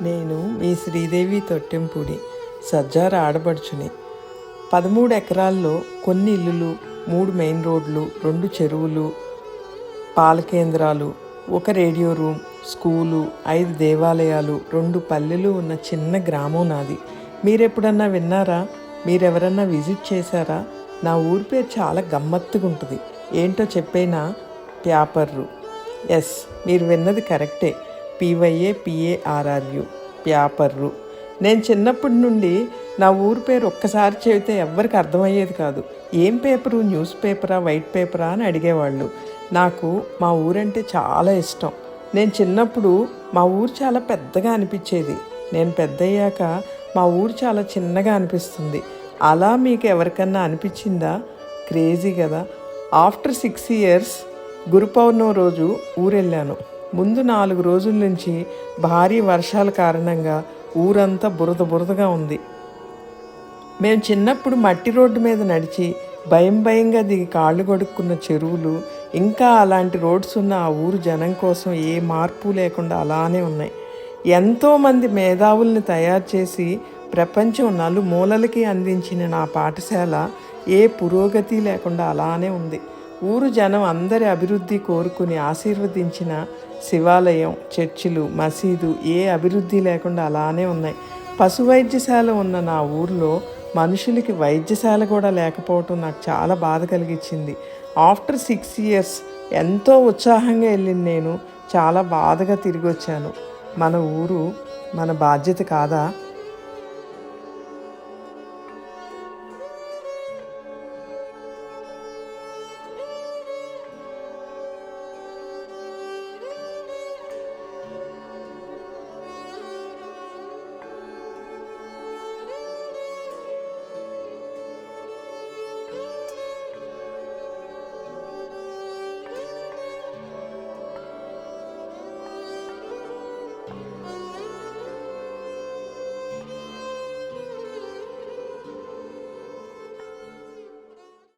నేను మీ శ్రీదేవి తొట్టెంపూడి సజ్జార ఆడపడుచుని. 13 ఎకరాల్లో కొన్ని ఇల్లులు, 3 మెయిన్ రోడ్లు, 2 చెరువులు, పాల కేంద్రాలు, 1 రేడియో రూమ్, స్కూలు, 5 దేవాలయాలు, 2 పల్లెలు ఉన్న చిన్న గ్రామం నాది. మీరెప్పుడన్నా విన్నారా? మీరెవరన్నా విజిట్ చేశారా? నా ఊరి పేరు చాలా గమ్మత్తుగా ఉంటుంది. ఏంటో చెప్పేనా? ప్యాపర్రు. ఎస్, మీరు విన్నది కరెక్టే. PYAPARRU, ప్యాపర్రు. నేను చిన్నప్పటి నుండి నా ఊరి పేరు ఒక్కసారి చెబితే ఎవ్వరికి అర్థమయ్యేది కాదు. ఏం పేపరు, న్యూస్ పేపరా, వైట్ పేపరా అని అడిగేవాళ్ళు. నాకు మా ఊరంటే చాలా ఇష్టం. నేను చిన్నప్పుడు మా ఊరు చాలా పెద్దగా అనిపించేది. నేను పెద్దయ్యాక మా ఊరు చాలా చిన్నగా అనిపిస్తుంది. అలా మీకు ఎవరికన్నా అనిపించిందా? క్రేజీ కదా. ఆఫ్టర్ 6 years గురు పౌర్ణమి రోజు ఊరెళ్ళాను. ముందు 4 రోజుల నుంచి భారీ వర్షాల కారణంగా ఊరంతా బురదగా ఉంది. మేము చిన్నప్పుడు మట్టి రోడ్డు మీద నడిచి భయంగా దిగి కాళ్ళు కొడుక్కున్న చెరువులు, ఇంకా అలాంటి రోడ్స్ ఉన్న ఆ ఊరు జనం కోసం ఏ మార్పు లేకుండా అలానే ఉన్నాయి. ఎంతోమంది మేధావుల్ని తయారు చేసి ప్రపంచం నలుమూలలకి అందించిన నా పాఠశాల ఏ పురోగతి లేకుండా అలానే ఉంది. ఊరు జనం అందరి అభివృద్ధి కోరుకుని ఆశీర్వదించిన శివాలయం, చర్చిలు, మసీదు ఏ అభివృద్ధి లేకుండా అలానే ఉన్నాయి. పశు వైద్యశాల ఉన్న నా ఊర్లో మనుషులకి వైద్యశాల కూడా లేకపోవటం నాకు చాలా బాధ కలిగించింది. ఆఫ్టర్ 6 years ఎంతో ఉత్సాహంగా వెళ్ళిన నేను చాలా బాధగా తిరిగి వచ్చాను. మన ఊరు మన బాధ్యత కాదా?